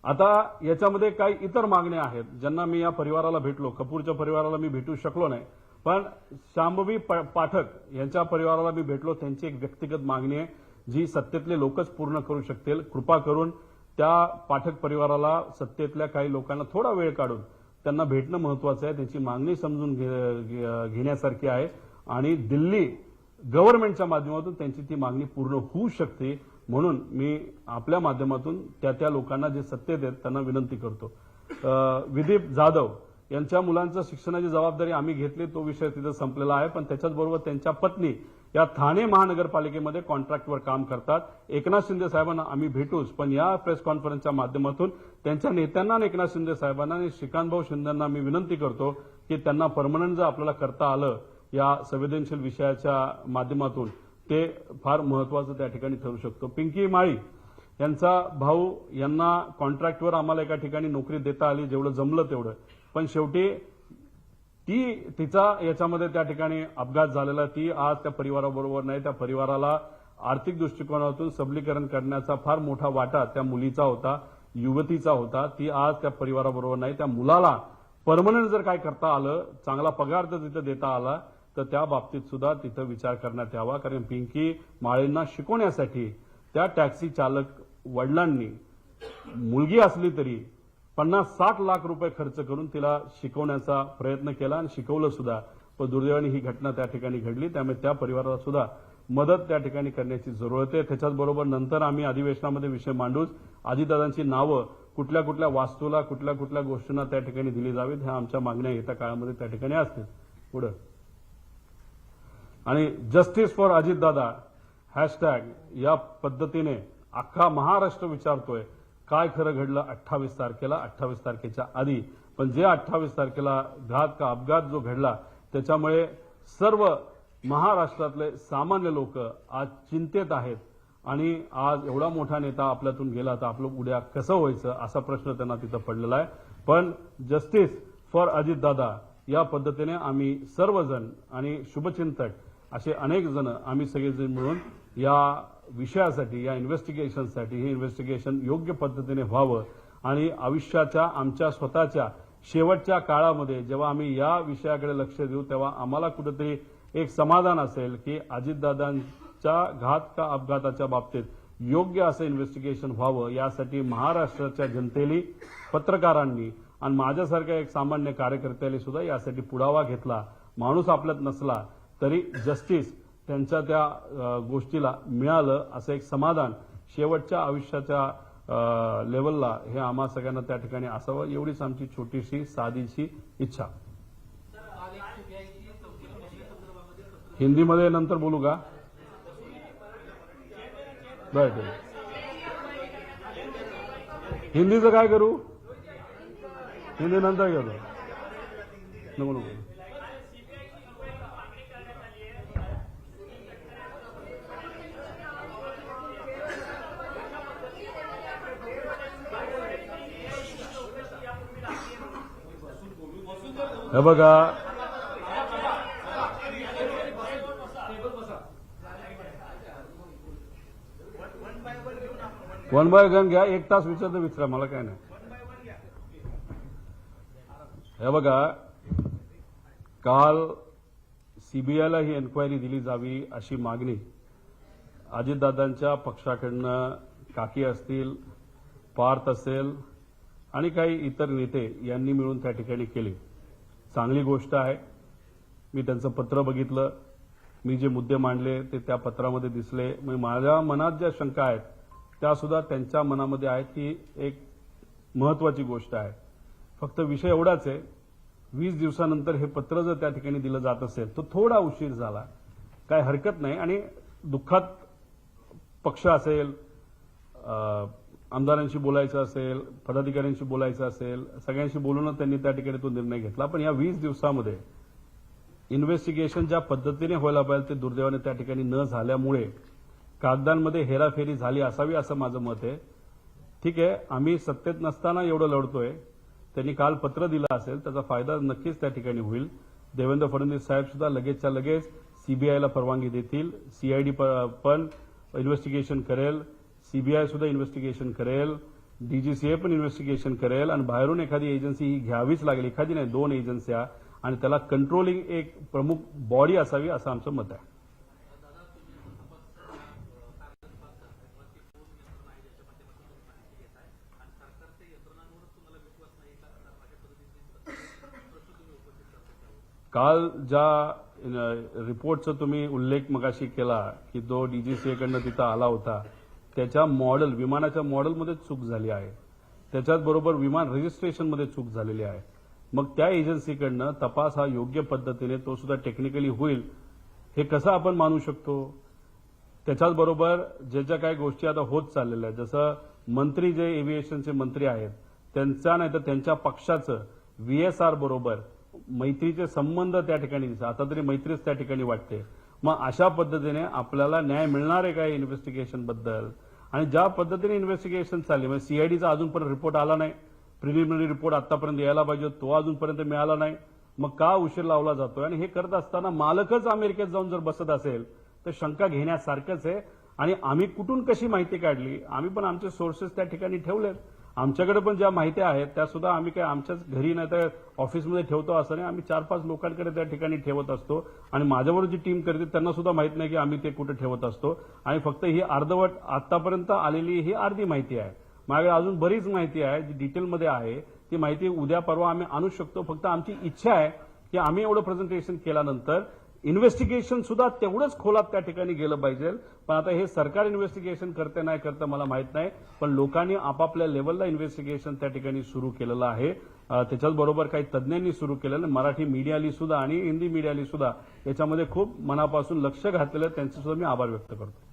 आता याच्यामध्ये काही इतर मागण्या आहेत ज्यांना मी या परिवाराला भेटलो, कपूरच्या परिवाराला मी भेटू शकलो नाही, पण शांभवी पाठक यांच्या परिवाराला मी भेटलो. त्यांची एक व्यक्तिगत मागणी आहे जी सत्तेतले लोकच पूर्ण करू शकतील. कृपा करून त्या पाठक परिवाराला सत्तेतल्या काही लोकांना थोडा वेळ काढून त्यांना भेटणं महत्वाचं आहे. त्यांची मागणी समजून घेण्यासारखी आहे आणि दिल्ली गव्हर्नमेंटच्या माध्यमातून त्यांची ती मागणी पूर्ण होऊ शकते. म्हणून मी आपल्या माध्यमातून त्या लोकांना जे सत्तेत आहेत त्यांना विनंती करतो. विदीप जाधव यांच्या मुलांचं शिक्षणाची जबाबदारी आम्ही घेतली, तो विषय तिथं संपलेला आहे. पण त्याच्याचबरोबर त्यांच्या पत्नी या ठाणे महानगरपालिकेमध्ये कॉन्ट्रॅक्टवर काम करतात. एकनाथ शिंदे साहेबांना आम्ही भेटूच, पण या प्रेस कॉन्फरन्सच्या माध्यमातून त्यांच्या नेत्यांना आणि एकनाथ शिंदे साहेबांना आणि श्रीकांतभाऊ शिंदेंना मी विनंती करतो की त्यांना परमनंट जर आपल्याला करता आलं या संवेदनशील विषयाच्या माध्यमातून ते फार महत्वाचं त्या ठिकाणी ठरू शकतो. पिंकी माळी यांचा भाऊ यांना कॉन्ट्रॅक्टवर आम्हाला एका ठिकाणी नोकरी देता आली, जेवढं जमलं तेवढं, पण शेवटी तिचा याच्यामध्ये त्या ठिकाणी अपघात झालेला. ती आज त्या परिवाराबरोबर नाही. त्या परिवाराला आर्थिक दृष्टिकोनातून सबलीकरण करण्याचा फार मोठा वाटा त्या मुलीचा होता, युवतीचा होता. ती आज त्या परिवाराबरोबर नाही. त्या मुलाला परमनंट जर काय करता आलं, चांगला पगार जर तिथं देता आला तर त्या बाबतीत सुद्धा तिथं विचार करण्यात यावा. कारण पिंकी माळींना शिकवण्यासाठी त्या टॅक्सी चालक वडिलांनी मुलगी असली तरी 50-60 लाख रुपये खर्च करून तिला शिकवण्याचा प्रयत्न केला आणि शिकवलं सुद्धा. पण दुर्दैवाने ही घटना त्या ठिकाणी घडली. त्यामुळे त्या परिवाराला सुद्धा मदत त्या ठिकाणी करण्याची जरूरत आहे. त्याच्याचबरोबर नंतर आम्ही अधिवेशनामध्ये विषय मांडूच. अजितदादांची नावं कुठल्या कुठल्या वास्तूला, कुठल्या कुठल्या गोष्टींना त्या ठिकाणी दिली जावीत, ह्या आमच्या मागण्या येत्या काळामध्ये त्या ठिकाणी असतील. पुढे आणि जस्टिस फॉर अजितदादा हॅशटॅग या पद्धतीने अख्खा महाराष्ट्र विचारतोय काय खरं घडलं 28 तारखेला, 28 तारखेच्या आधी. पण जे 28 तारखेला घात का अपघात जो घडला त्याच्यामुळे सर्व महाराष्ट्रातले सामान्य लोक आज चिंतेत आहेत आणि आज एवढा मोठा नेता आपल्यातून गेला तर आपलं उद्या कसं व्हायचं असा प्रश्न त्यांना तिथं पडलेला आहे. पण जस्टिस फॉर अजितदादा या पद्धतीने आम्ही सर्वजण आणि शुभचिंतक असे अनेक जण आम्ही सगळेजण मिळून या विषयासाठी, या इन्व्हेस्टिगेशनसाठी, हे इन्व्हेस्टिगेशन योग्य पद्धतीने व्हावं आणि आयुष्याच्या आमच्या स्वतःच्या शेवटच्या काळामध्ये जेव्हा आम्ही या विषयाकडे लक्ष देऊ तेव्हा आम्हाला कुठेतरी एक समाधान असेल की अजितदादांच्या घात का अपघाताच्या बाबतीत योग्य असं इन्व्हेस्टिगेशन व्हावं. यासाठी महाराष्ट्राच्या जनतेने, पत्रकारांनी आणि माझ्यासारख्या एक सामान्य कार्यकर्त्याने सुद्धा यासाठी पुढावा घेतला. माणूस आपल्यात नसला तरी जस्टिस त्यांच्या त्या गोष्टीला मिळालं असं एक समाधान शेवटच्या आयुष्याच्या लेवलला हे आम्हा सगळ्यांना त्या ठिकाणी असावं, एवढीच आमची छोटीशी साधीशी इच्छा. हिंदीमध्ये नंतर बोलू का? बरं ठीक. हिंदीचं काय करू? हिंदी नंतर घेतो. नको नको. हे बघा, वन बाय वन घ्या. 1 तास विचारतो, विचारा, मला काय नाही. हे बघा, काल सीबीआयला ही एन्क्वायरी दिली जावी अशी मागणी अजितदादांच्या पक्षाकडनं काकी असतील, पार्थ असेल आणि काही इतर नेते यांनी मिळून त्या ठिकाणी केली. चांगली गोष्ट आहे. मी त्यांचं पत्र बघितलं, मी जे मुद्दे मांडले ते त्या पत्रामध्ये दिसले. माझ्या मनात ज्या शंका आहेत त्या सुद्धा त्यांच्या मनामध्ये आहेत. ही एक महत्वाची गोष्ट आहे. फक्त विषय एवढाच आहे, 20 दिवसानंतर हे पत्र जर त्या ठिकाणी दिलं जात असेल तर थोडा उशीर झाला, काय हरकत नाही. आणि दुःखात पक्ष असेल, आमदारांशी बोलायचं असेल, पदाधिकाऱ्यांशी बोलायचं असेल, सगळ्यांशी बोलूनच त्यांनी त्या ठिकाणी तो निर्णय घेतला. पण या 20 दिवसामध्ये इन्व्हेस्टिगेशन ज्या पद्धतीने व्हायला पाहिजे ते दुर्दैवाने त्या ठिकाणी न झाल्यामुळे कागदांमध्ये हेराफेरी झाली असावी असं माझं मत आहे. ठीक आहे, आम्ही सत्तेत नसताना एवढं लढतोय, त्यांनी काल पत्र दिलं असेल त्याचा फायदा नक्कीच त्या ठिकाणी होईल. देवेंद्र फडणवीस साहेब सुद्धा लगेचच्या लगेच सीबीआयला परवानगी देतील. सीआयडी पण इन्व्हेस्टिगेशन करेल, सीबीआय सुद्धा इन्व्हेस्टिगेशन करेल. डीजीसीए पण इन्व्हेस्टिगेशन करेल आणि बाहेरून एखादी एजन्सी ही घ्यावीच लागेल, एखादी नाही 2 एजन्स्या, आणि त्याला कंट्रोलिंग एक प्रमुख बॉडी असावी असं आमचं मत आहे. काल ज्या रिपोर्टचा तुम्ही उल्लेख मगाशी केला की तो डीजीसीएकडनं तिथं आला होता, त्याच्या मॉडेल, विमानाच्या मॉडेलमध्ये चूक झाली आहे, त्याच्याच बरोबर विमान रजिस्ट्रेशनमध्ये चूक झालेली आहे. मग त्या एजन्सीकडनं तपास हा योग्य पद्धतीने तो सुद्धा टेक्निकली होईल हे कसं आपण मानू शकतो. त्याच्याच बरोबर ज्या ज्या काही गोष्टी आता होत चाललेल्या आहेत, जसं मंत्री जे एव्हिएशनचे मंत्री आहेत त्यांचा नाही तर त्यांच्या पक्षाचं व्हीएसआर बरोबर मैत्रीचे संबंध त्या ठिकाणी आता तरी मैत्रीच त्या ठिकाणी वाटते. मग अशा पद्धतीने आपल्याला न्याय मिळणार आहे का इन्व्हेस्टिगेशन बद्दल. आणि ज्या पद्धतीने इन्व्हेस्टिगेशन चालली, म्हणजे सीआयडीचा अजूनपर्यंत रिपोर्ट आला नाही, प्रिलिमिनरी रिपोर्ट आतापर्यंत यायला पाहिजे तो अजूनपर्यंत मिळाला नाही, मग का उशीर लावला जातोय. आणि हे करत असताना मालकच अमेरिकेत जाऊन जर बसत असेल तर शंका घेण्यासारखंच आहे. आणि आम्ही कुठून कशी माहिती काढली, आम्ही पण आमचे सोर्सेस त्या ठिकाणी ठेवलेत. आमच्याकडे पण ज्या माहिती आहेत त्या सुद्धा आम्ही काय आमच्याच घरी नाही तर ऑफिसमध्ये ठेवतो असं नाही, आम्ही 4-5 लोकांकडे त्या ठिकाणी ठेवत असतो. आणि माझ्याबरोबर जी टीम करते त्यांना सुद्धा माहित नाही की आम्ही ते कुठे ठेवत असतो. आणि फक्त ही अर्धवट आतापर्यंत आलेली ही अर्धी माहिती आहे. माझ्याकडे अजून बरीच माहिती आहे जी डिटेलमध्ये आहे, ती माहिती उद्या परवा आम्ही आणू शकतो. फक्त आमची इच्छा आहे की आम्ही एवढं प्रेझेंटेशन केल्यानंतर इन्व्हेस्टिगेशन सुद्धा तेवढंच खोलात त्या ठिकाणी गेलं पाहिजे. पण आता हे सरकार इन्व्हेस्टिगेशन करते नाही करतं मला माहित नाही, पण लोकांनी आपापल्या लेवलला इन्व्हेस्टिगेशन त्या ठिकाणी सुरू केलेलं आहे. त्याच्याच बरोबर काही तज्ज्ञांनी सुरू केलेलं, मराठी मीडियाली सुद्धा आणि हिंदी मीडियाली सुद्धा याच्यामध्ये खूप मनापासून लक्ष घातलेलं, त्यांचे सुद्धा मी आभार व्यक्त करतो.